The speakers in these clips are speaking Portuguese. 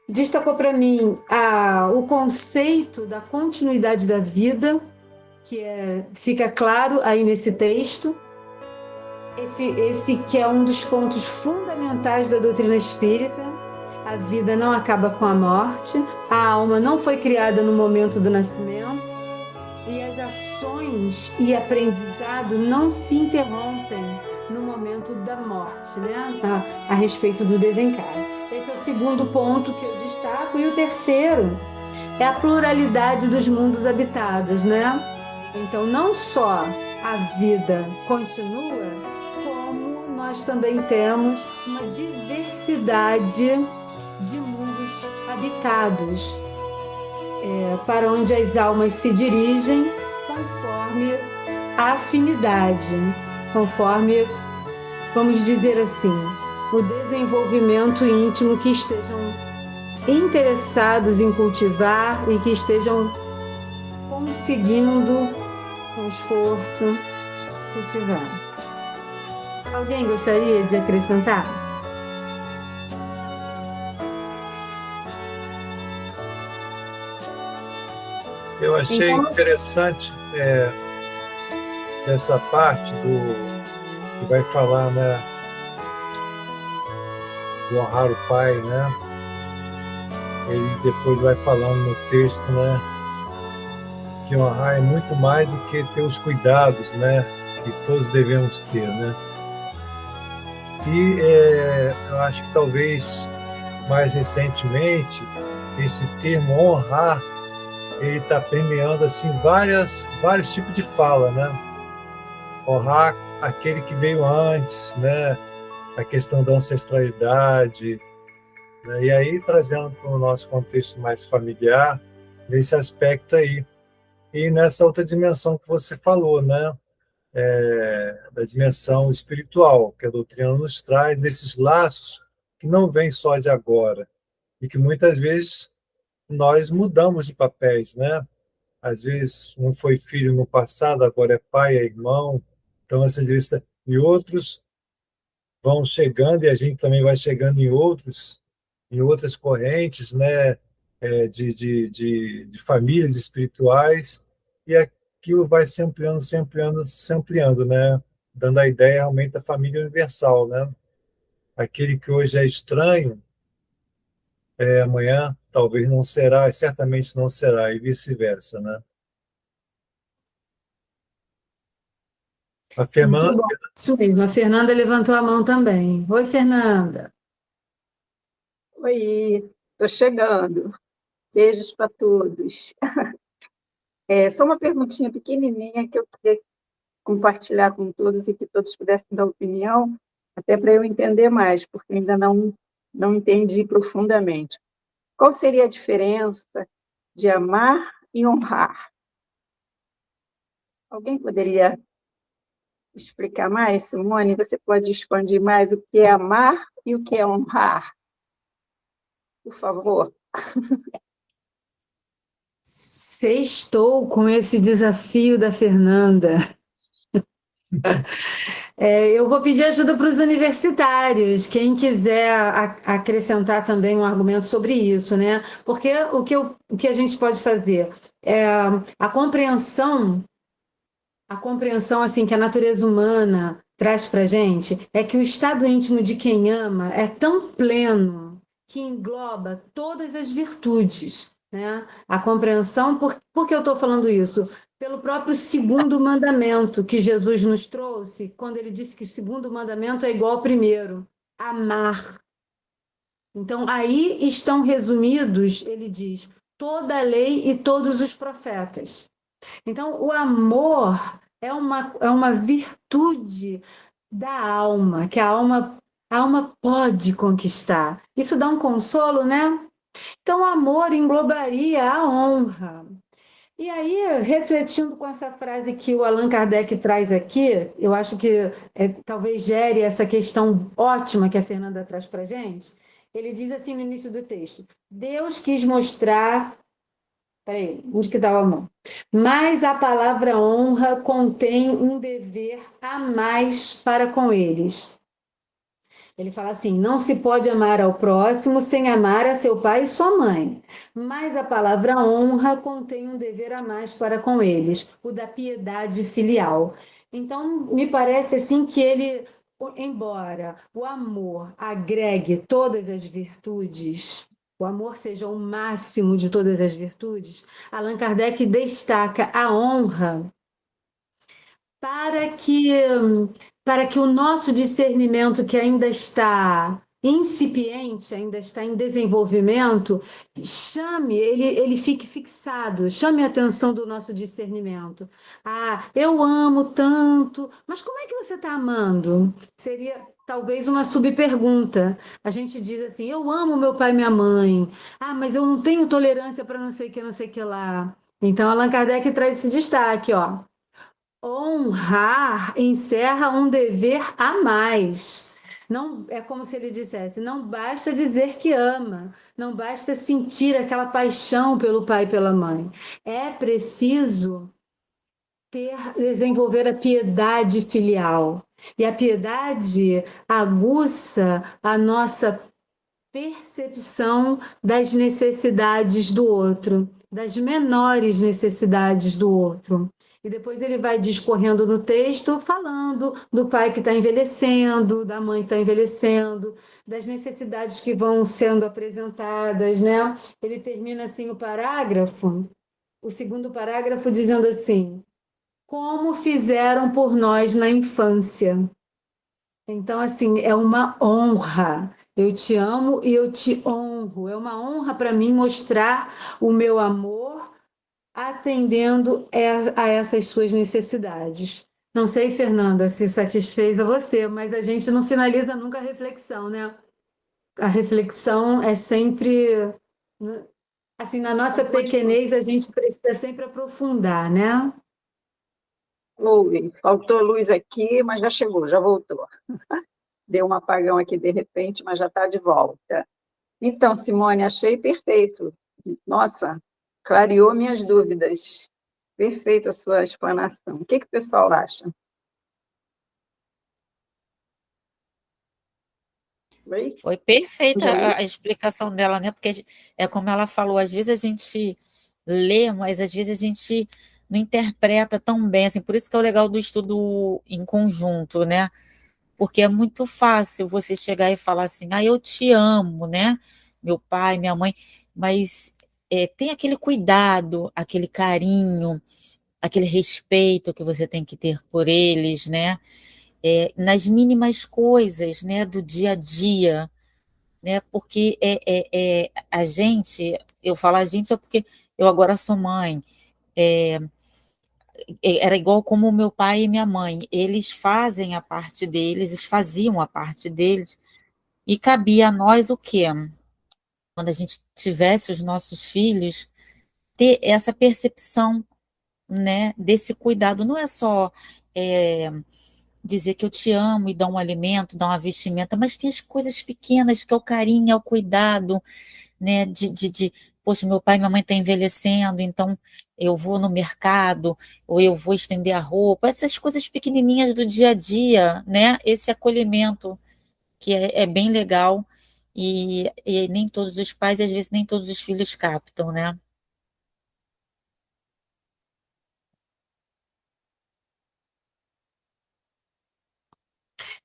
destacou para mim o conceito da continuidade da vida, que fica claro aí nesse texto. Esse que é um dos pontos fundamentais da doutrina espírita. A vida não acaba com a morte, a alma não foi criada no momento do nascimento e as ações e aprendizado não se interrompem no momento da morte, né? A respeito do desencarne. Esse é o segundo ponto que eu destaco. E o terceiro é a pluralidade dos mundos habitados, né? Então, não só a vida continua, como nós também temos uma diversidade de mundos habitados, para onde as almas se dirigem conforme a afinidade, conforme, vamos dizer assim, o desenvolvimento íntimo que estejam interessados em cultivar e que estejam conseguindo, com esforço, cultivar. Alguém gostaria de acrescentar? Eu achei interessante essa parte que vai falar, né, do honrar o pai, né? Ele depois vai falando no texto, né, que honrar é muito mais do que ter os cuidados, né, que todos devemos ter, né? E eu acho que talvez mais recentemente esse termo honrar ele está permeando assim vários tipos de fala, né? Honrar aquele que veio antes, né? A questão da ancestralidade, né? E aí trazendo para o nosso contexto mais familiar nesse aspecto aí e nessa outra dimensão que você falou, né? Da dimensão espiritual que a doutrina nos traz, desses laços que não vêm só de agora e que muitas vezes nós mudamos de papéis, né? Às vezes um foi filho no passado, agora é pai, é irmão, então essa diferença e outros vão chegando e a gente também vai chegando em outras correntes, né? De famílias espirituais e aquilo vai se ampliando, se ampliando, se ampliando, né? Dando a ideia realmente da família universal, né? Aquele que hoje é estranho, amanhã talvez não será, certamente não será, e vice-versa, né? A Muito Fernanda, bom. Isso mesmo. A Fernanda levantou a mão também. Oi, Fernanda. Oi, estou chegando. Beijos para todos. Só uma perguntinha pequenininha que eu queria compartilhar com todos e que todos pudessem dar opinião, até para eu entender mais, porque ainda não entendi profundamente. Qual seria a diferença de amar e honrar? Alguém poderia explicar mais, Simone? Você pode expandir mais o que é amar e o que é honrar? Por favor. Sextou com esse desafio da Fernanda. Eu vou pedir ajuda para os universitários, quem quiser acrescentar também um argumento sobre isso, né? Porque o que a gente pode fazer é a compreensão assim que a natureza humana traz para a gente é que o estado íntimo de quem ama é tão pleno que engloba todas as virtudes, né? A compreensão, por que eu estou falando isso? Pelo próprio segundo mandamento que Jesus nos trouxe, quando ele disse que o segundo mandamento é igual ao primeiro, amar. Então, aí estão resumidos, ele diz, toda a lei e todos os profetas. Então, o amor é uma virtude da alma, que a alma pode conquistar. Isso dá um consolo, né? Então, o amor englobaria a honra. E aí, refletindo com essa frase que o Allan Kardec traz aqui, eu acho que talvez gere essa questão ótima que a Fernanda traz para a gente. Ele diz assim no início do texto: Deus quis mostrar. Peraí, onde que estava a mão? Mas a palavra honra contém um dever a mais para com eles. Ele fala assim: não se pode amar ao próximo sem amar a seu pai e sua mãe. Mas a palavra honra contém um dever a mais para com eles, o da piedade filial. Então, me parece assim que ele, embora o amor agregue todas as virtudes, o amor seja o máximo de todas as virtudes, Allan Kardec destaca a honra para que, para que o nosso discernimento, que ainda está incipiente, ainda está em desenvolvimento, ele fique fixado, chame a atenção do nosso discernimento. Ah, eu amo tanto, mas como é que você está amando? Seria talvez uma subpergunta. A gente diz assim: eu amo meu pai e minha mãe, ah, mas eu não tenho tolerância para não sei o que, não sei o que lá. Então, Allan Kardec traz esse destaque, ó. Honrar encerra um dever a mais. Não é como se ele dissesse: não basta dizer que ama, não basta sentir aquela paixão pelo pai e pela mãe. É preciso desenvolver a piedade filial. E a piedade aguça a nossa percepção das necessidades do outro, das menores necessidades do outro. E depois ele vai discorrendo no texto, falando do pai que está envelhecendo, da mãe que está envelhecendo, das necessidades que vão sendo apresentadas, né? Ele termina assim o segundo parágrafo, dizendo assim: como fizeram por nós na infância. Então, assim, é uma honra. Eu te amo e eu te honro. É uma honra para mim mostrar o meu amor atendendo a essas suas necessidades. Não sei, Fernanda, se satisfez a você, mas a gente não finaliza nunca a reflexão, né? A reflexão é sempre, assim, na nossa pequenez, a gente precisa sempre aprofundar, né? Oi, faltou luz aqui, mas já chegou, já voltou. Deu um apagão aqui de repente, mas já está de volta. Então, Simone, achei perfeito. Nossa, clareou minhas dúvidas. Perfeita a sua explanação. O que o pessoal acha? Oi? Foi perfeita Já a explicação dela, né? Porque é como ela falou, às vezes a gente lê, mas às vezes a gente não interpreta tão bem, assim, por isso que é o legal do estudo em conjunto, né? Porque é muito fácil você chegar e falar assim: ah, eu te amo, né? Meu pai, minha mãe, mas tem aquele cuidado, aquele carinho, aquele respeito que você tem que ter por eles, né? Nas mínimas coisas, né, do dia a dia, né? Porque a gente, eu falo a gente é porque eu agora sou mãe, é, era igual como o meu pai e minha mãe, eles fazem a parte deles, eles faziam a parte deles, e cabia a nós o quê? Quando a gente tivesse os nossos filhos, ter essa percepção, né, desse cuidado, não é só é, dizer que eu te amo e dar um alimento, dar uma vestimenta, mas tem as coisas pequenas, que é o carinho, é o cuidado, né, poxa, meu pai e minha mãe estão envelhecendo, então eu vou no mercado, ou eu vou estender a roupa, essas coisas pequenininhas do dia a dia, né, esse acolhimento que é bem legal, e nem todos os pais, às vezes nem todos os filhos captam, né?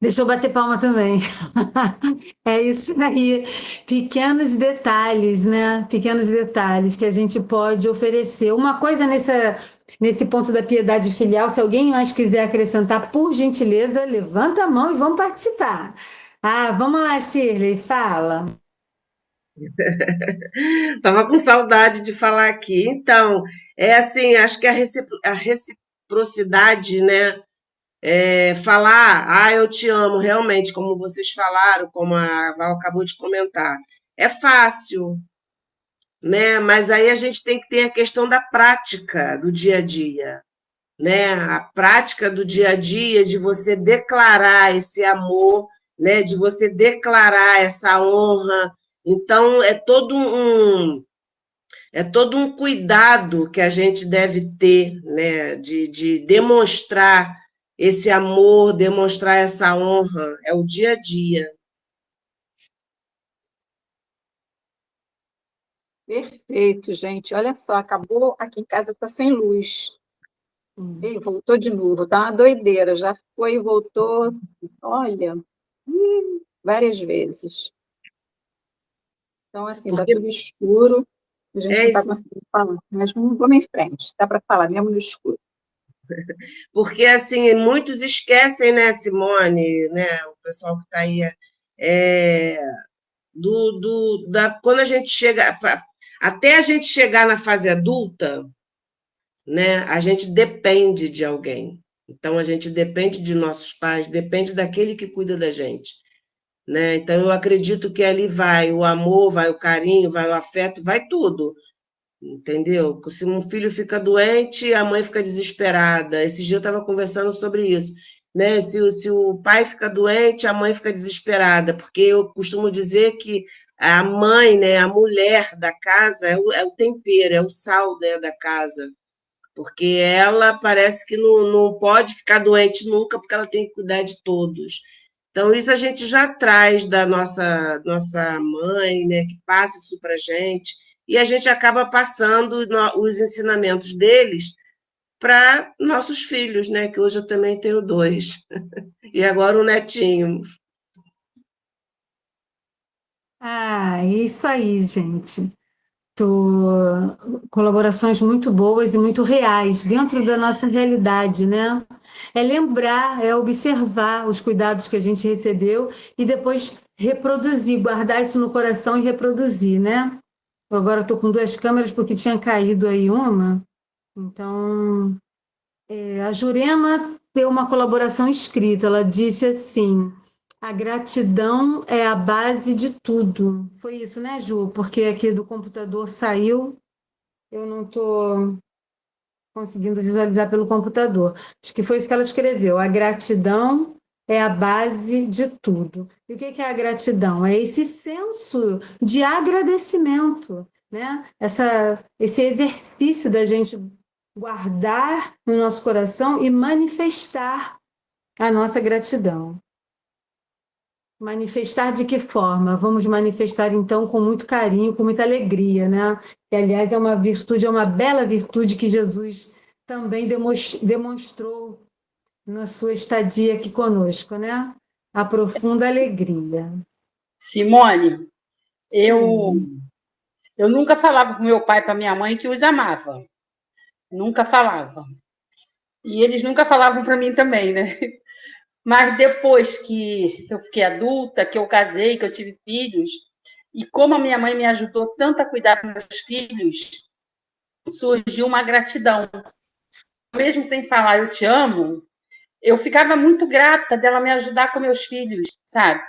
Deixa eu bater palma também. É isso aí. Pequenos detalhes, né? Pequenos detalhes que a gente pode oferecer. Uma coisa nesse ponto da piedade filial, se alguém mais quiser acrescentar, por gentileza, levanta a mão e vamos participar. Ah, vamos lá, Shirley, fala. Estava com saudade de falar aqui. Então, é assim, acho que a reciprocidade, né? Falar, ah, eu te amo, realmente, como vocês falaram, como a Val acabou de comentar, é fácil, né? Mas aí a gente tem que ter a questão da prática do dia a dia, né? A prática do dia a dia de você declarar esse amor, né? De você declarar essa honra. Então, é todo um cuidado que a gente deve ter, né? De demonstrar esse amor, demonstrar essa honra, é o dia a dia. Perfeito, gente. Olha só, acabou, aqui em casa está sem luz. E voltou de novo, tá uma doideira. Já foi e voltou, olha, várias vezes. Então, assim, está Porque tudo escuro, a gente é não está isso, conseguindo falar, mas vamos em frente, dá para falar mesmo no escuro. porque assim, muitos esquecem, né, Simone, né, o pessoal que está aí, é, quando a gente chega, até a gente chegar na fase adulta, né, a gente depende de alguém. Então, a gente depende de nossos pais, depende daquele que cuida da gente, né? Então, eu acredito que ali vai o amor, vai o carinho, vai o afeto, vai tudo, entendeu? Se um filho fica doente, a mãe fica desesperada. Esse dia eu estava conversando sobre isso, né? Se o pai fica doente, a mãe fica desesperada, porque eu costumo dizer que a mãe, né, a mulher da casa é o tempero, é o sal, né, da casa, porque ela parece que não pode ficar doente nunca, porque ela tem que cuidar de todos. Então, isso a gente já traz da nossa mãe, né, que passa isso para a gente, e a gente acaba passando os ensinamentos deles para nossos filhos, né, que hoje eu também tenho dois, e agora um netinho. Ah, isso aí, gente. Colaborações muito boas e muito reais, dentro da nossa realidade, né? É lembrar, é observar os cuidados que a gente recebeu e depois reproduzir, guardar isso no coração e reproduzir, né? Eu agora estou com duas câmeras porque tinha caído aí uma. Então, a Jurema deu uma colaboração escrita. Ela disse assim: a gratidão é a base de tudo. Foi isso, né, Ju? Porque aqui do computador saiu, eu não estou conseguindo visualizar pelo computador. Acho que foi isso que ela escreveu. A gratidão é a base de tudo. E o que é a gratidão? É esse senso de agradecimento, né? Esse exercício da gente guardar no nosso coração e manifestar a nossa gratidão. Manifestar de que forma? Vamos manifestar, então, com muito carinho, com muita alegria, né? Que, aliás, é uma virtude, é uma bela virtude que Jesus também demonstrou na sua estadia aqui conosco, né? A profunda alegria. Simone, eu, Sim. eu nunca falava para meu pai e para minha mãe que os amava. Nunca falava. E eles nunca falavam para mim também, né? Mas depois que eu fiquei adulta, que eu casei, que eu tive filhos, e como a minha mãe me ajudou tanto a cuidar dos meus filhos, surgiu uma gratidão. Mesmo sem falar eu te amo, eu ficava muito grata dela me ajudar com meus filhos, sabe?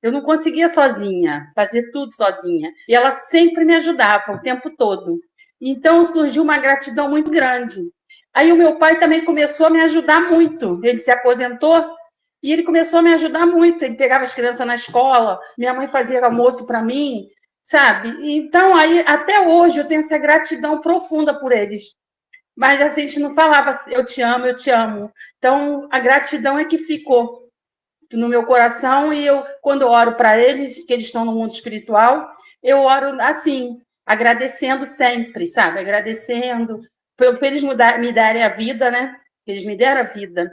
Eu não conseguia sozinha, fazer tudo sozinha. E ela sempre me ajudava o tempo todo. Então surgiu uma gratidão muito grande. Aí o meu pai também começou a me ajudar muito. Ele se aposentou e ele começou a me ajudar muito. Ele pegava as crianças na escola, minha mãe fazia almoço para mim, sabe? Então aí até hoje eu tenho essa gratidão profunda por eles. Mas a gente não falava assim, eu te amo, eu te amo. Então, a gratidão é que ficou no meu coração e eu, quando eu oro para eles, que eles estão no mundo espiritual, eu oro assim, agradecendo sempre, sabe? Agradecendo por eles me darem a vida, né? Eles me deram a vida.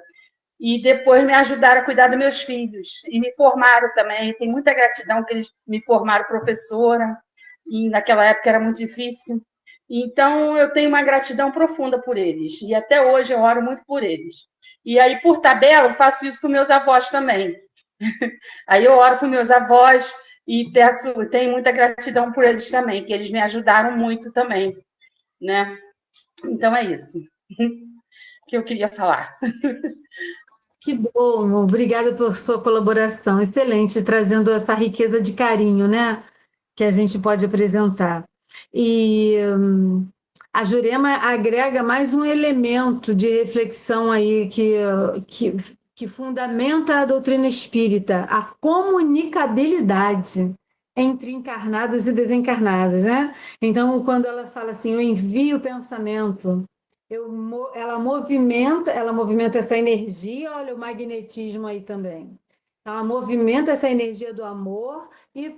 E depois me ajudaram a cuidar dos meus filhos. E me formaram também. Tenho muita gratidão que eles me formaram professora. E naquela época era muito difícil. Então, eu tenho uma gratidão profunda por eles. E até hoje eu oro muito por eles. E aí, por tabela, eu faço isso para meus avós também. Aí eu oro para meus avós e tenho muita gratidão por eles também, que eles me ajudaram muito também, né? Então é isso que eu queria falar. Que bom, obrigada por sua colaboração. Excelente, trazendo essa riqueza de carinho, né? Que a gente pode apresentar. E a Jurema agrega mais um elemento de reflexão aí que fundamenta a doutrina espírita, a comunicabilidade entre encarnados e desencarnados, né? Então, quando ela fala assim, eu envio o pensamento, ela movimenta essa energia, olha o magnetismo aí também. Ela movimenta essa energia do amor e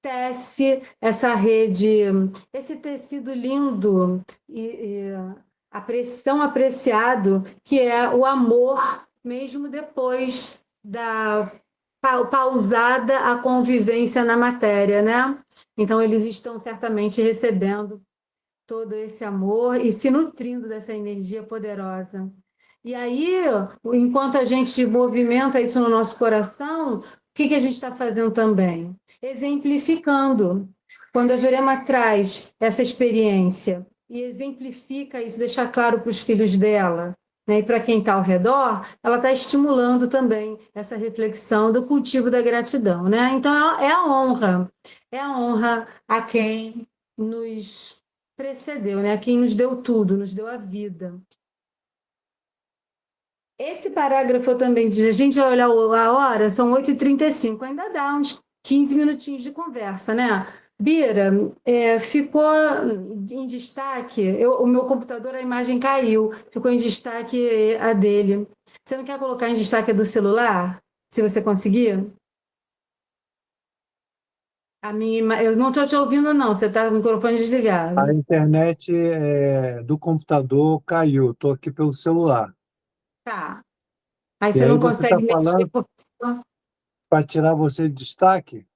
tece essa rede, esse tecido lindo tão apreciado, que é o amor, mesmo depois da pausada a convivência na matéria, né? Então, eles estão certamente recebendo todo esse amor e se nutrindo dessa energia poderosa. E aí, enquanto a gente movimenta isso no nosso coração, o que a gente está fazendo também? Exemplificando. Quando a Jurema traz essa experiência e exemplifica isso, deixa claro para os filhos dela, né, e para quem está ao redor, ela está estimulando também essa reflexão do cultivo da gratidão, né? Então, é a honra a quem nos precedeu, né? A quem nos deu tudo, nos deu a vida. Esse parágrafo também diz, a gente vai olhar a hora, são 8h35, ainda dá uns 15 minutinhos de conversa, né? Bira, ficou em destaque, o meu computador, a imagem caiu, ficou em destaque a dele. Você não quer colocar em destaque a do celular? Se você conseguir? Eu não estou te ouvindo, não, você está com o microfone desligado. A internet do computador caiu, estou aqui pelo celular. Tá. Aí E você aí não você está consegue mexer. falando para tirar você de destaque?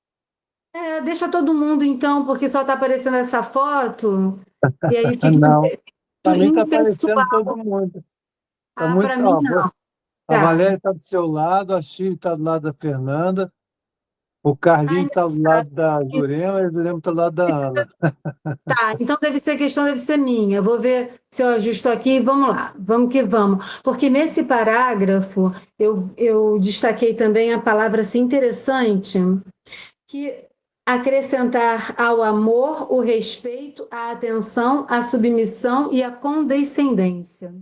Deixa todo mundo, então, porque só está aparecendo essa foto, e aí fica Não, para mim está impessoal. aparecendo todo mundo. Tá muito, Para mim, não. a Tá. Valéria está do seu lado, a Chile está do lado da Fernanda, o Carlinhos está do lado da Jurema e a Jurema está do lado da Ana. Tá, então deve ser minha. Eu vou ver se eu ajusto aqui. Vamos lá, vamos que vamos. Porque nesse parágrafo eu destaquei também a palavra assim, interessante, que acrescentar ao amor o respeito, a atenção, a submissão e a condescendência.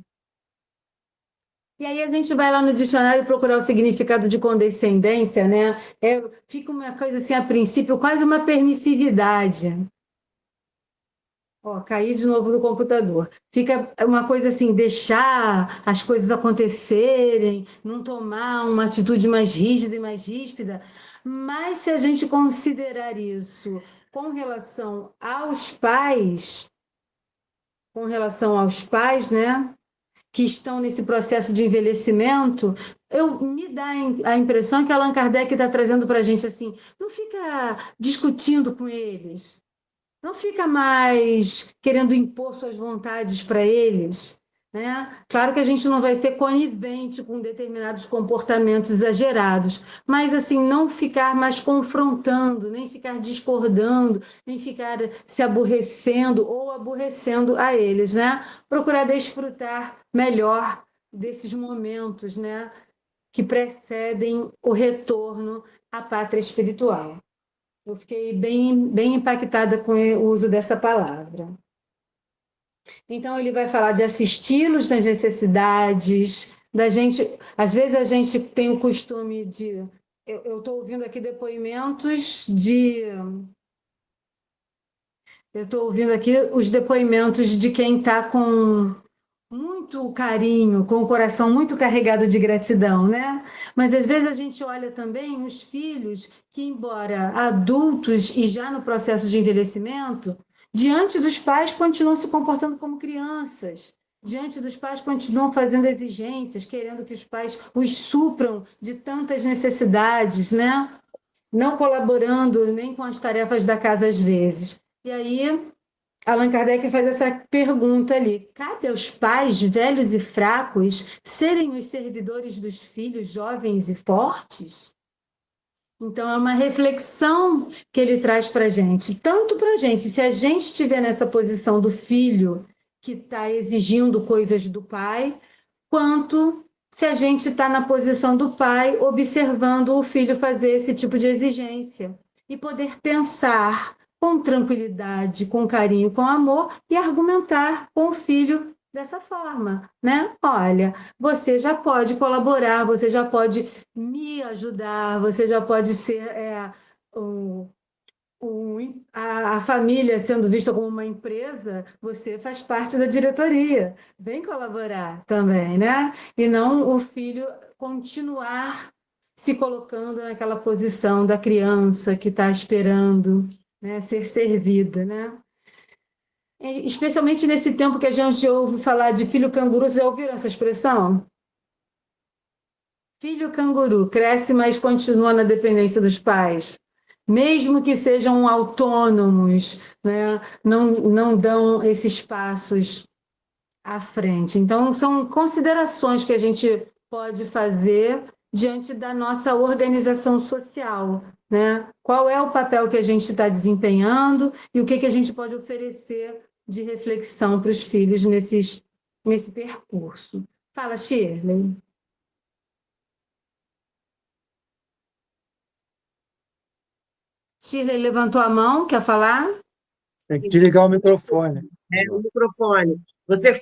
E aí a gente vai lá no dicionário procurar o significado de condescendência, né? Fica uma coisa assim, a princípio, quase uma permissividade. Caí de novo no computador. Fica uma coisa assim, deixar as coisas acontecerem, não tomar uma atitude mais rígida e mais ríspida. Mas se a gente considerar isso com relação aos pais, né, que estão nesse processo de envelhecimento, me dá a impressão que Allan Kardec está trazendo para a gente assim, não fica discutindo com eles. Não fica mais querendo impor suas vontades para eles, né? Claro que a gente não vai ser conivente com determinados comportamentos exagerados, mas assim, não ficar mais confrontando, nem ficar discordando, nem ficar se aborrecendo ou aborrecendo a eles, né? Procurar desfrutar melhor desses momentos, né, que precedem o retorno à pátria espiritual. Eu fiquei bem impactada com o uso dessa palavra. Então, ele vai falar de assisti-los nas necessidades, da gente. Às vezes, a gente tem o costume de. Eu estou ouvindo aqui depoimentos de. Eu estou ouvindo aqui os depoimentos de quem está com muito carinho, com o coração muito carregado de gratidão, né? Mas às vezes a gente olha também os filhos que, embora adultos e já no processo de envelhecimento, diante dos pais continuam se comportando como crianças. Diante dos pais continuam fazendo exigências, querendo que os pais os supram de tantas necessidades, né? Não colaborando nem com as tarefas da casa às vezes. E aí Allan Kardec faz essa pergunta ali: cabe aos pais velhos e fracos serem os servidores dos filhos jovens e fortes? Então, é uma reflexão que ele traz para a gente, tanto para a gente, se a gente estiver nessa posição do filho que está exigindo coisas do pai, quanto se a gente está na posição do pai observando o filho fazer esse tipo de exigência e poder pensar com tranquilidade, com carinho, com amor e argumentar com o filho dessa forma, né? Olha, você já pode colaborar, você já pode me ajudar, você já pode ser a família sendo vista como uma empresa, você faz parte da diretoria, vem colaborar também, né? E não o filho continuar se colocando naquela posição da criança que está esperando né? Ser servida, né? Especialmente nesse tempo que a gente ouve falar de filho canguru, vocês já ouviram essa expressão? Filho canguru cresce, mas continua na dependência dos pais. Mesmo que sejam autônomos, né? Não dão esses passos à frente. Então, são considerações que a gente pode fazer diante da nossa organização social, né? Qual é o papel que a gente está desempenhando e o que a gente pode oferecer de reflexão para os filhos nesse percurso. Fala, Shirley. Shirley levantou a mão, quer falar? Tem que desligar o microfone. O microfone.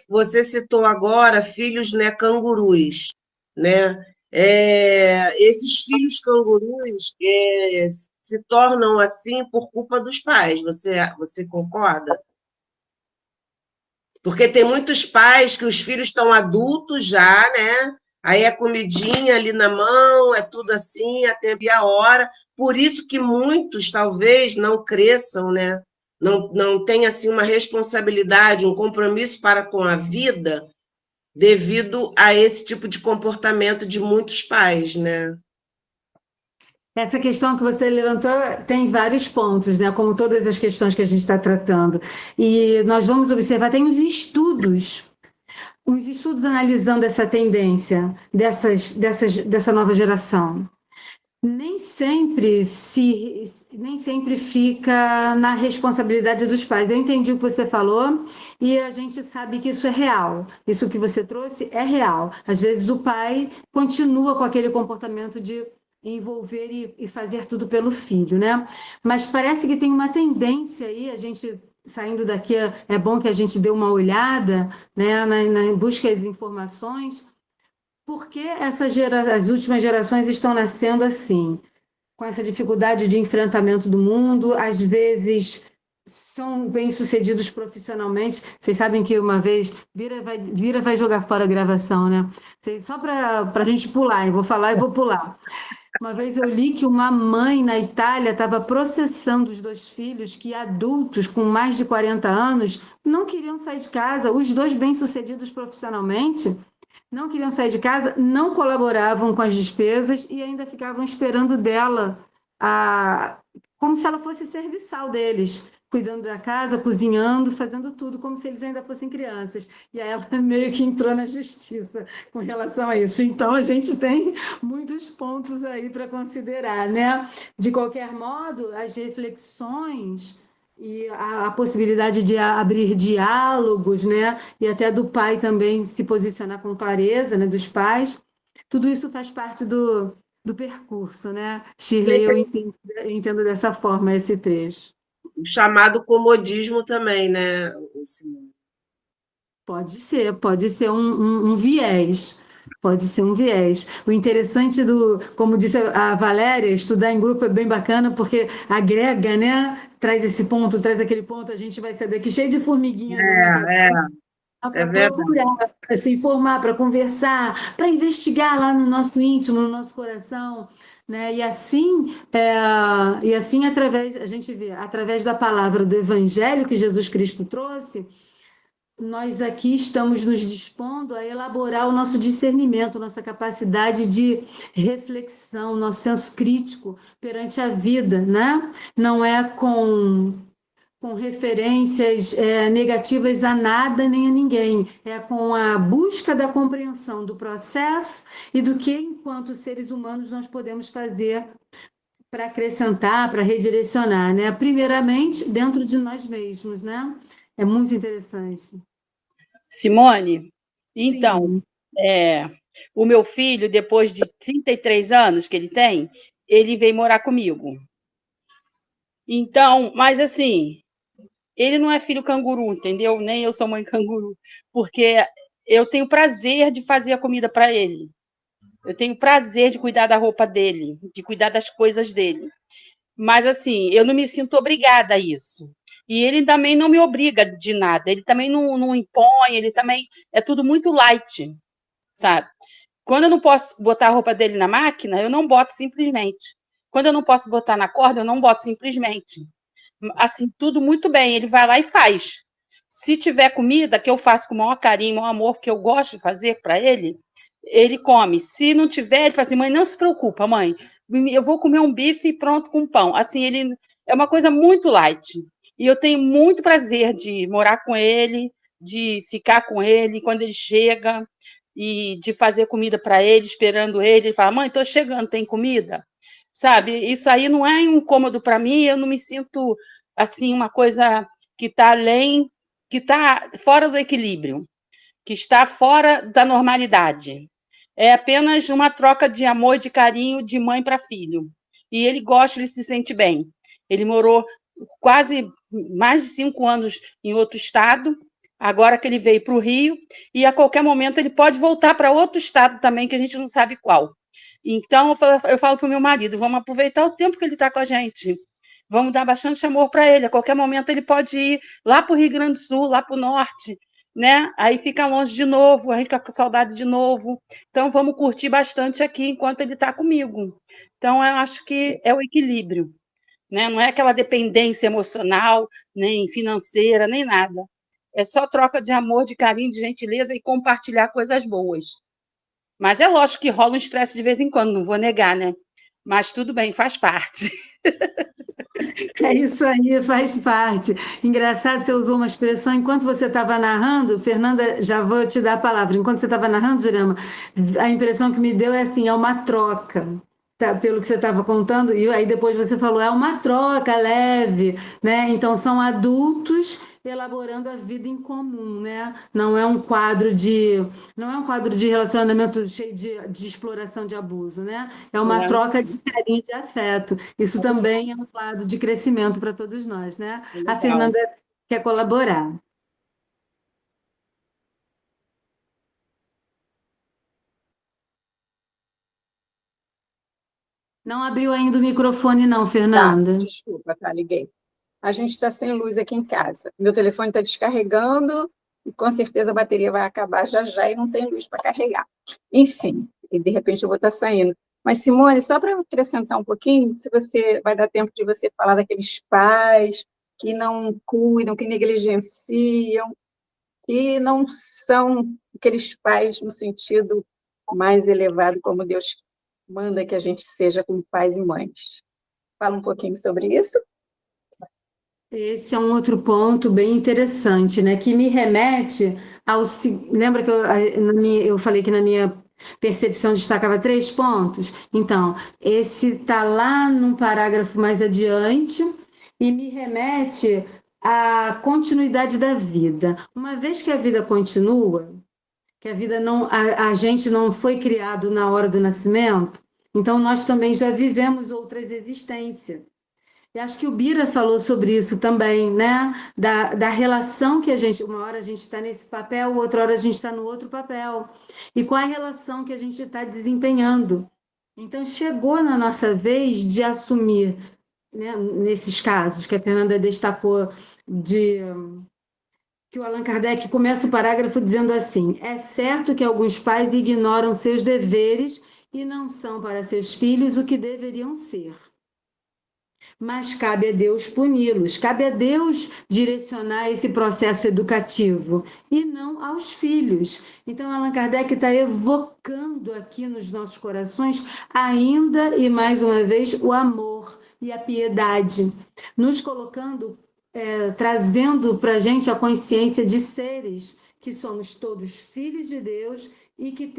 Você citou agora filhos, né, cangurus, né? Esses filhos cangurus se tornam assim por culpa dos pais. Você concorda? Porque tem muitos pais que os filhos estão adultos já, né? Aí é comidinha ali na mão, é tudo assim, até a hora. Por isso que muitos talvez não cresçam, né? Não tem assim uma responsabilidade, um compromisso para com a vida devido a esse tipo de comportamento de muitos pais, né? Essa questão que você levantou tem vários pontos, né? Como todas as questões que a gente está tratando. E nós vamos observar, tem uns estudos analisando essa tendência dessa nova geração. Nem sempre fica na responsabilidade dos pais. Eu entendi o que você falou e a gente sabe que isso é real. Isso que você trouxe é real. Às vezes o pai continua com aquele comportamento de envolver e fazer tudo pelo filho, né? Mas parece que tem uma tendência aí, a gente saindo daqui, é bom que a gente dê uma olhada, né, na busca das informações. Por que as últimas gerações estão nascendo assim, com essa dificuldade de enfrentamento do mundo, às vezes são bem-sucedidos profissionalmente. Vocês sabem que uma vez, Vira vai jogar fora a gravação, né? Só para a gente pular, eu vou falar e vou pular. Uma vez eu li que uma mãe na Itália estava processando os 2 filhos que adultos com mais de 40 anos não queriam sair de casa, os 2 bem-sucedidos profissionalmente, não queriam sair de casa, não colaboravam com as despesas e ainda ficavam esperando dela, como se ela fosse serviçal deles, cuidando da casa, cozinhando, fazendo tudo, como se eles ainda fossem crianças. E aí ela meio que entrou na justiça com relação a isso. Então, a gente tem muitos pontos aí para considerar, né? De qualquer modo, as reflexões e a possibilidade de abrir diálogos, né? E até do pai também se posicionar com clareza, né? Dos pais. Tudo isso faz parte do percurso, né? Shirley, eu entendo dessa forma esse trecho. O chamado comodismo também, né? Pode ser um viés. Pode ser um viés. O interessante como disse a Valéria, estudar em grupo é bem bacana porque agrega, né? Traz esse ponto, traz aquele ponto, a gente vai sair daqui cheio de formiguinha na cabeça. Para procurar, para se informar, para conversar, para investigar lá no nosso íntimo, no nosso coração, né? E assim a gente vê, através da palavra do Evangelho que Jesus Cristo trouxe, nós aqui estamos nos dispondo a elaborar o nosso discernimento, nossa capacidade de reflexão, nosso senso crítico perante a vida, né? Não é com referências negativas a nada nem a ninguém, é com a busca da compreensão do processo e do que, enquanto seres humanos, nós podemos fazer para acrescentar, para redirecionar, né? Primeiramente, dentro de nós mesmos, né? É muito interessante. Simone, então, o meu filho, depois de 33 anos que ele veio morar comigo. Então, mas assim, ele não é filho canguru, entendeu? Nem eu sou mãe canguru, porque eu tenho prazer de fazer a comida para ele. Eu tenho prazer de cuidar da roupa dele, de cuidar das coisas dele. Mas, assim, eu não me sinto obrigada a isso. E ele também não me obriga de nada. Ele também não impõe, ele também... É tudo muito light, sabe? Quando eu não posso botar a roupa dele na máquina, eu não boto simplesmente. Quando eu não posso botar na corda, eu não boto simplesmente. assim, tudo muito bem, ele vai lá e faz. Se tiver comida, que eu faço com o maior carinho, o maior amor, que eu gosto de fazer para ele come. Se não tiver, ele fala assim, mãe, não se preocupa, mãe, eu vou comer um bife e pronto com pão. Assim, ele é uma coisa muito light. E eu tenho muito prazer de morar com ele, de ficar com ele quando ele chega e de fazer comida para ele, esperando ele. Ele fala, mãe, estou chegando, tem comida? Sabe? Isso aí não é incômodo para mim, eu não me sinto assim uma coisa que está além, que está fora do equilíbrio, que está fora da normalidade. É apenas uma troca de amor e de carinho de mãe para filho. E ele gosta, ele se sente bem. Ele morou quase mais de 5 anos em outro estado, agora que ele veio para o Rio, e a qualquer momento ele pode voltar para outro estado também, que a gente não sabe qual. Então, eu falo para o meu marido, vamos aproveitar o tempo que ele está com a gente, vamos dar bastante amor para ele, a qualquer momento ele pode ir lá para o Rio Grande do Sul, lá para o norte, né? Aí fica longe de novo, a gente fica com saudade de novo. Então, vamos curtir bastante aqui enquanto ele está comigo. Então, eu acho que é o equilíbrio, né? Não é aquela dependência emocional, nem financeira, nem nada. É só troca de amor, de carinho, de gentileza e compartilhar coisas boas. Mas é lógico que rola um estresse de vez em quando, não vou negar, né? Mas tudo bem, faz parte. É isso aí, faz parte. Engraçado, você usou uma expressão enquanto você estava narrando, Fernanda, já vou te dar a palavra. Enquanto você estava narrando, Jurema, a impressão que me deu é assim, é uma troca. Tá, pelo que você estava contando, e aí depois você falou, é uma troca leve, né? Então são adultos elaborando a vida em comum, né? Não é um quadro de relacionamento cheio de exploração, de abuso, né? É uma troca de carinho e de afeto. Isso também é um quadro de crescimento para todos nós, né? A Fernanda quer colaborar. Não abriu ainda o microfone, não, Fernanda. Desculpa, liguei. A gente está sem luz aqui em casa. Meu telefone está descarregando e com certeza a bateria vai acabar já já e não tem luz para carregar. Enfim, e de repente eu vou estar saindo. Mas, Simone, só para acrescentar um pouquinho, se você vai dar tempo de você falar daqueles pais que não cuidam, que negligenciam, que não são aqueles pais no sentido mais elevado, como Deus manda que a gente seja como pais e mães. Fala um pouquinho sobre isso. Esse é um outro ponto bem interessante, né? Que me remete ao. Lembra que eu falei que na minha percepção destacava 3 pontos? Então, esse está lá num parágrafo mais adiante e me remete à continuidade da vida. Uma vez que a vida continua, que a vida não, a gente não foi criado na hora do nascimento, então nós também já vivemos outras existências. E acho que o Bira falou sobre isso também, né? Da relação que a gente, uma hora a gente está nesse papel, outra hora a gente está no outro papel. E qual é a relação que a gente está desempenhando? Então, chegou na nossa vez de assumir, né, nesses casos que a Fernanda destacou, que o Allan Kardec começa o parágrafo dizendo assim: é certo que alguns pais ignoram seus deveres e não são para seus filhos o que deveriam ser. Mas cabe a Deus puni-los, cabe a Deus direcionar esse processo educativo e não aos filhos. Então, Allan Kardec está evocando aqui nos nossos corações ainda e mais uma vez o amor e a piedade, nos colocando, trazendo para a gente a consciência de seres que somos todos filhos de Deus e que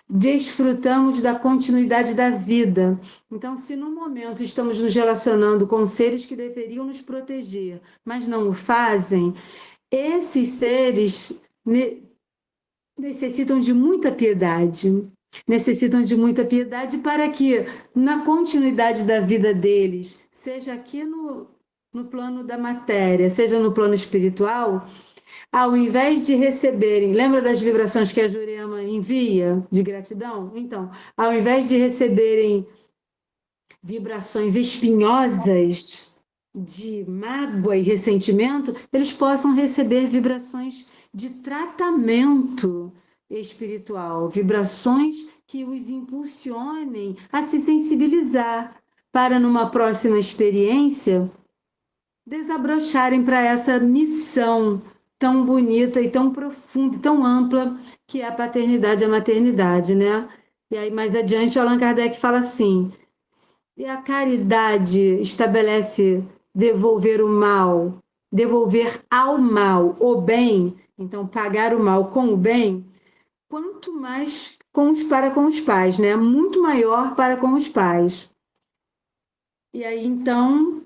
desfrutamos da continuidade da vida. Então, se no momento estamos nos relacionando com seres que deveriam nos proteger, mas não o fazem, esses seres necessitam de muita piedade. Necessitam de muita piedade para que, na continuidade da vida deles, seja aqui no plano da matéria, seja no plano espiritual, ao invés de receberem, lembra das vibrações que a Jurema envia de gratidão? Então, ao invés de receberem vibrações espinhosas de mágoa e ressentimento, eles possam receber vibrações de tratamento espiritual, vibrações que os impulsionem a se sensibilizar, para numa próxima experiência desabrocharem para essa missão tão bonita e tão profunda, e tão ampla que é a paternidade e a maternidade, né? E aí mais adiante Allan Kardec fala assim: se a caridade estabelece devolver o mal, devolver ao mal o bem, então pagar o mal com o bem, quanto mais para com os pais, né? Muito maior para com os pais. E aí, então,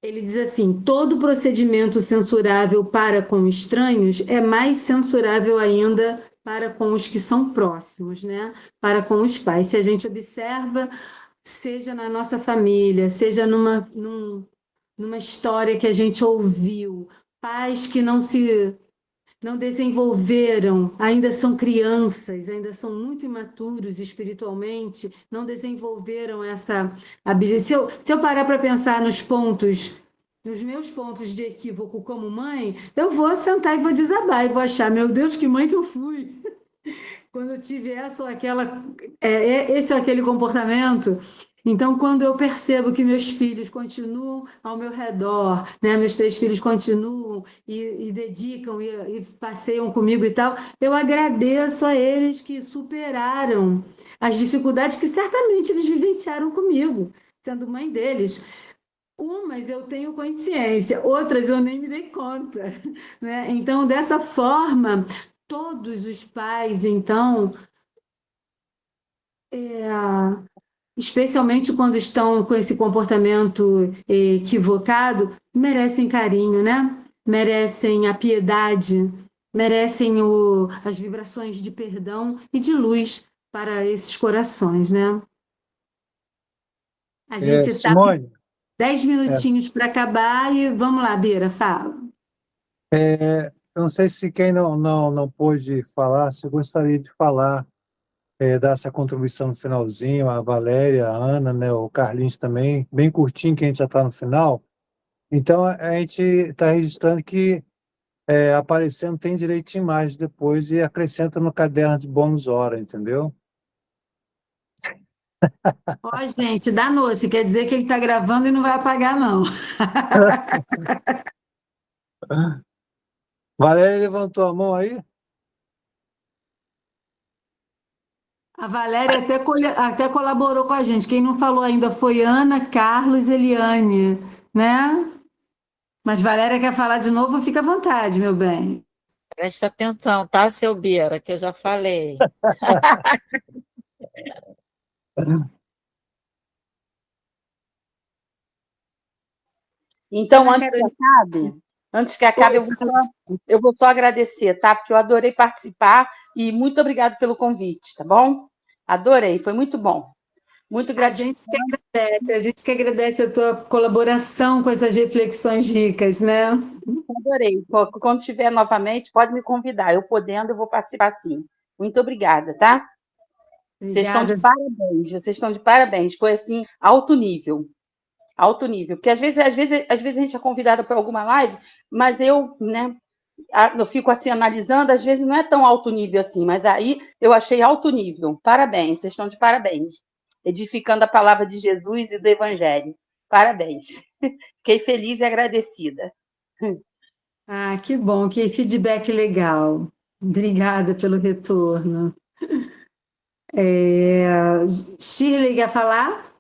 ele diz assim: todo procedimento censurável para com estranhos é mais censurável ainda para com os que são próximos, né? Para com os pais. Se a gente observa, seja na nossa família, seja numa história que a gente ouviu, pais que não desenvolveram, ainda são crianças, ainda são muito imaturos espiritualmente, não desenvolveram essa habilidade. Se eu parar para pensar nos meus pontos de equívoco como mãe, eu vou sentar e vou desabar, e vou achar, meu Deus, que mãe que eu fui! Quando eu tive esse ou aquele comportamento. Então, quando eu percebo que meus filhos continuam ao meu redor, né? Meus 3 filhos continuam e dedicam e passeiam comigo e tal, eu agradeço a eles que superaram as dificuldades que certamente eles vivenciaram comigo, sendo mãe deles. Umas eu tenho consciência, outras eu nem me dei conta, né? Então, dessa forma, todos os pais, então, especialmente quando estão com esse comportamento equivocado, merecem carinho, né? Merecem a piedade, merecem as vibrações de perdão e de luz para esses corações, né? A gente está Simone, 10 minutinhos para acabar e vamos lá, Bira, fala. eu não sei se quem não pôde falar, se gostaria de falar, dar essa contribuição no finalzinho, a Valéria, a Ana, né, o Carlinhos também, bem curtinho, que a gente já está no final. Então, a gente está registrando que aparecendo tem direito de imagem depois e acrescenta no caderno de bônus hora, entendeu? Ó, gente, danou-se, quer dizer que ele está gravando e não vai apagar, não. Valéria levantou a mão aí? A Valéria até colaborou com a gente. Quem não falou ainda foi Ana, Carlos, Eliane, né? Mas Valéria quer falar de novo, fica à vontade, meu bem. Presta atenção, tá, seu Bira, que eu já falei. Então, antes que acabe, eu vou só agradecer, tá? Porque eu adorei participar e muito obrigado pelo convite, tá bom? Adorei, foi muito bom. Muito gratificante. A gente que agradece a tua colaboração com essas reflexões ricas, né? Adorei. Quando tiver novamente, pode me convidar. Eu podendo, eu vou participar sim. Muito obrigada, tá? Vocês estão de parabéns, vocês estão de parabéns. Foi assim, alto nível. Alto nível. Porque às vezes a gente é convidada para alguma live, mas eu, né, eu fico assim analisando, às vezes não é tão alto nível assim, mas aí eu achei alto nível. Parabéns, vocês estão de parabéns. Edificando a palavra de Jesus e do Evangelho. Parabéns. Fiquei feliz e agradecida. Ah, que bom, que feedback legal. Obrigada pelo retorno. Shirley, quer falar?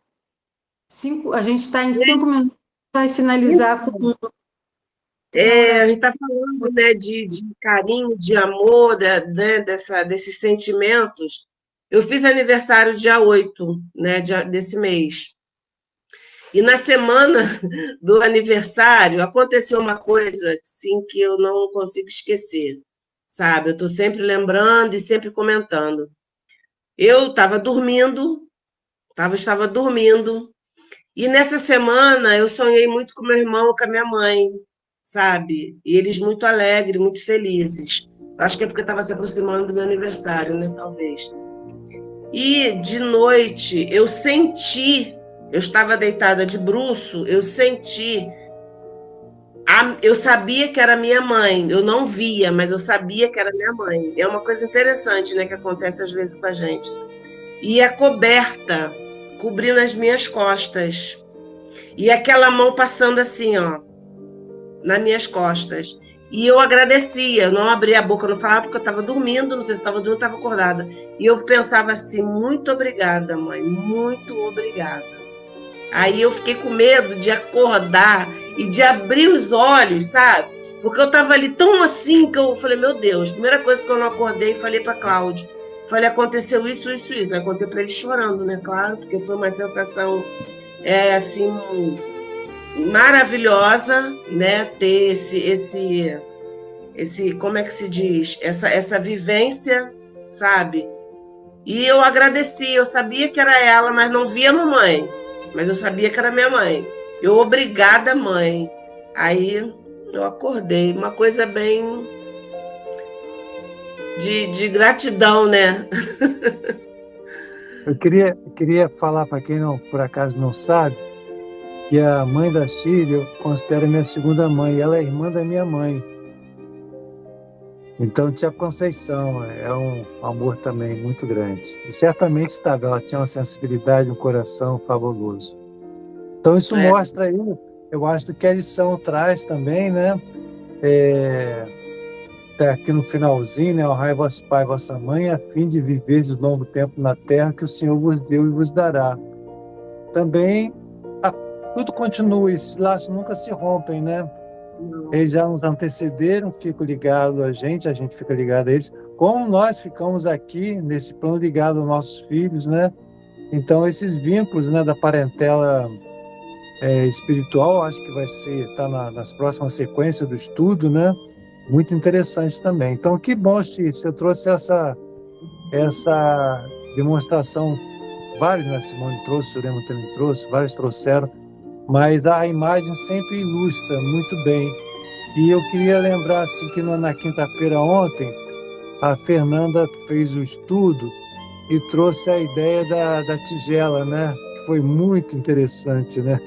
A gente está em 5 minutos, vai finalizar com... A gente está falando, né, de carinho, de amor, né, desses sentimentos. Eu fiz aniversário dia 8, né, desse mês. E na semana do aniversário aconteceu uma coisa assim, que eu não consigo esquecer, sabe? Eu estou sempre lembrando e sempre comentando. Eu estava dormindo, e nessa semana eu sonhei muito com meu irmão, com a minha mãe, sabe? E eles muito alegres, muito felizes. Acho que é porque estava se aproximando do meu aniversário, né? Talvez. E de noite eu estava deitada de bruço, eu sabia que era minha mãe, eu não via, mas eu sabia que era minha mãe. É uma coisa interessante, né, que acontece às vezes com a gente. E a coberta cobrindo as minhas costas. E aquela mão passando assim, ó, nas minhas costas. E eu agradecia, eu não abria a boca, eu não falava porque eu estava dormindo, não sei se estava dormindo, estava acordada. E eu pensava assim, muito obrigada, mãe, muito obrigada. Aí eu fiquei com medo de acordar e de abrir os olhos, sabe? Porque eu estava ali tão assim que eu falei, meu Deus, primeira coisa que eu não acordei, falei para Cláudio. Falei, aconteceu isso. Aí eu contei para ele chorando, né? Claro, porque foi uma sensação, assim, maravilhosa, né? Ter esse, como é que se diz? Essa vivência, sabe? E eu agradeci, eu sabia que era ela, mas não via a mamãe. Mas eu sabia que era minha mãe. Eu, obrigada, mãe. Aí eu acordei, uma coisa bem de gratidão, né? Eu queria falar para quem não, por acaso não sabe, que a mãe da Chile eu considero minha segunda mãe. Ela é irmã da minha mãe. Então, tia Conceição é um amor também muito grande. E certamente estava, ela tinha uma sensibilidade, um coração fabuloso. Então, isso mostra aí, eu acho que a lição traz também, né? Tá aqui no finalzinho, né? Honrai vosso pai e vossa mãe, a fim de viver de longo tempo na terra que o Senhor vos deu e vos dará. Também, tudo continua, esses laços nunca se rompem, né? Eles já nos antecederam, ficam ligados a gente fica ligado a eles, como nós ficamos aqui nesse plano ligado aos nossos filhos, né? Então, esses vínculos, né, da parentela espiritual, acho que vai estar nas próximas sequências do estudo, né? Muito interessante também. Então, que bom, Chico, você trouxe essa demonstração. Vários, né? Simone trouxe, o Lema também trouxe, vários trouxeram, mas a imagem sempre ilustra muito bem. E eu queria lembrar assim, que na quinta-feira ontem, a Fernanda fez o estudo e trouxe a ideia da tigela, né? Que foi muito interessante, né?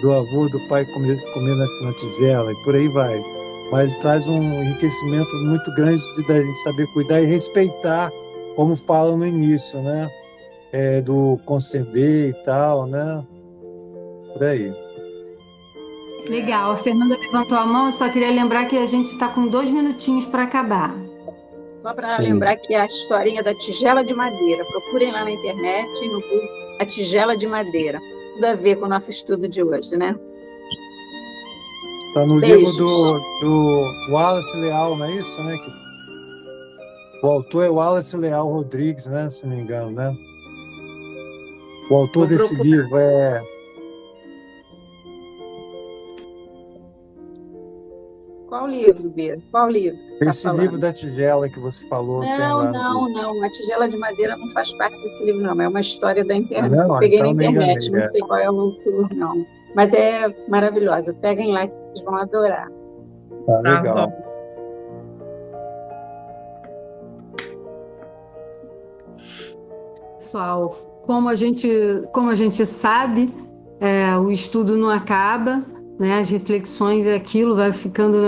Do avô, do pai comendo na tigela, e por aí vai. Mas traz um enriquecimento muito grande da gente saber cuidar e respeitar, como fala no início, né? Do conceder e tal, né? Por aí. Legal, a Fernanda levantou a mão, eu só queria lembrar que a gente está com 2 minutinhos para acabar. Só para lembrar que a historinha da tigela de madeira, procurem lá na internet, no Google, a tigela de madeira. Tudo a ver com o nosso estudo de hoje, né? Está no Beijos. livro do Wallace Leal, não é isso, né? O autor é Wallace Leal Rodrigues, né? Se não me engano, né? O autor desse livro é... Qual livro, Bia? Qual livro você Esse tá livro da tigela que você falou. Não. A tigela de madeira não faz parte desse livro, não. É uma história da internet. Não, eu peguei então na internet, enganei, não sei qual é o autor, não. Mas é maravilhosa. Peguem lá que vocês vão adorar. Tá legal. Pessoal, como a gente sabe, o estudo não acaba, né? As reflexões, aquilo vai ficando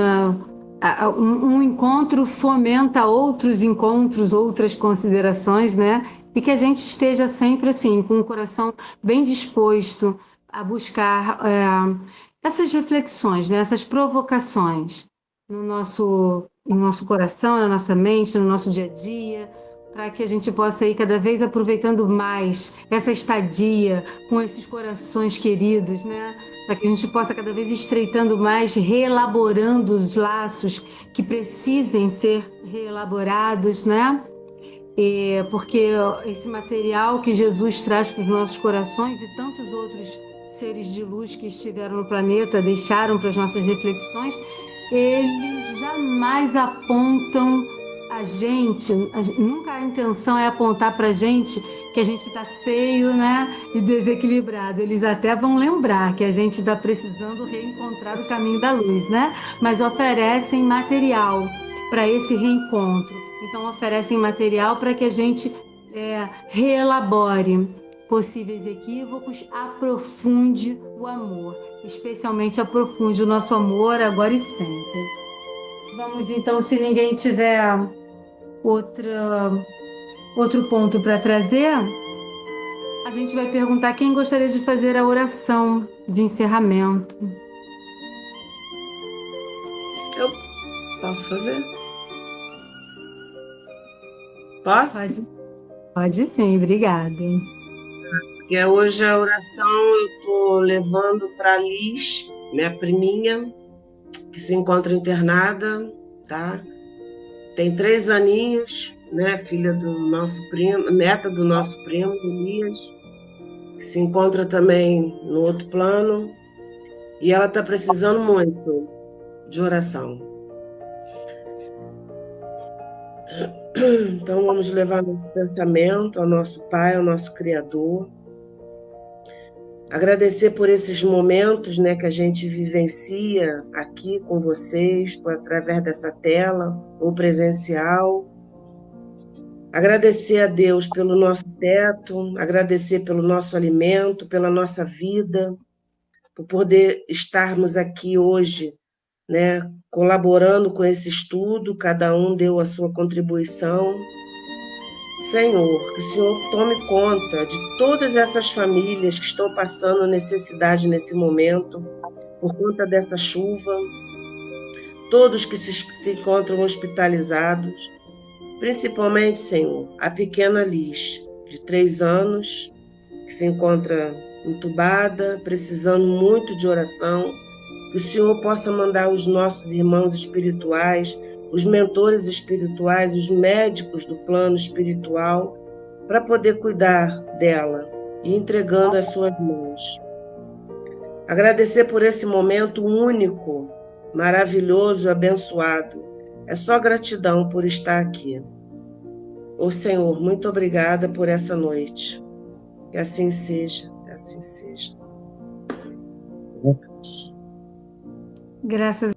um encontro fomenta outros encontros, outras considerações, né? E que a gente esteja sempre assim, com o coração bem disposto a buscar essas reflexões, né? Essas provocações no nosso coração, na nossa mente, no nosso dia a dia, para que a gente possa ir cada vez aproveitando mais essa estadia com esses corações queridos, né? Para que a gente possa cada vez estreitando mais, reelaborando os laços que precisem ser reelaborados, né? Porque esse material que Jesus traz para os nossos corações e tantos outros seres de luz que estiveram no planeta deixaram para as nossas reflexões, eles jamais apontam a gente, nunca a intenção é apontar para a gente que a gente está feio, né, e desequilibrado. Eles até vão lembrar que a gente está precisando reencontrar o caminho da luz, né? Mas oferecem material para esse reencontro. Então oferecem material para que a gente reelabore possíveis equívocos, aprofunde o amor, especialmente aprofunde o nosso amor agora e sempre. Vamos então, se ninguém tiver outro ponto para trazer, A gente vai perguntar quem gostaria de fazer a oração de encerramento. Eu posso fazer? Posso? Pode sim, obrigada. Porque hoje a oração eu estou levando para a Liz, minha priminha, que se encontra internada, tá? Tem 3 aninhos, né? Filha do nosso primo, neta do nosso primo, Elias, que se encontra também no outro plano, e ela está precisando muito de oração. Então vamos levar nosso pensamento ao nosso Pai, ao nosso Criador. Agradecer por esses momentos, né, que a gente vivencia aqui com vocês, através dessa tela, ou presencial. Agradecer a Deus pelo nosso teto, agradecer pelo nosso alimento, pela nossa vida, por poder estarmos aqui hoje, né, colaborando com esse estudo, cada um deu a sua contribuição. Senhor, que o Senhor tome conta de todas essas famílias que estão passando necessidade nesse momento, por conta dessa chuva, todos que se encontram hospitalizados, principalmente, Senhor, a pequena Liz, de 3 anos, que se encontra entubada, precisando muito de oração, que o Senhor possa mandar os nossos irmãos espirituais, os mentores espirituais, os médicos do plano espiritual, para poder cuidar dela e entregando às suas mãos. Agradecer por esse momento único, maravilhoso, abençoado. É só gratidão por estar aqui. Ô Senhor, muito obrigada por essa noite. Que assim seja, que assim seja. Graças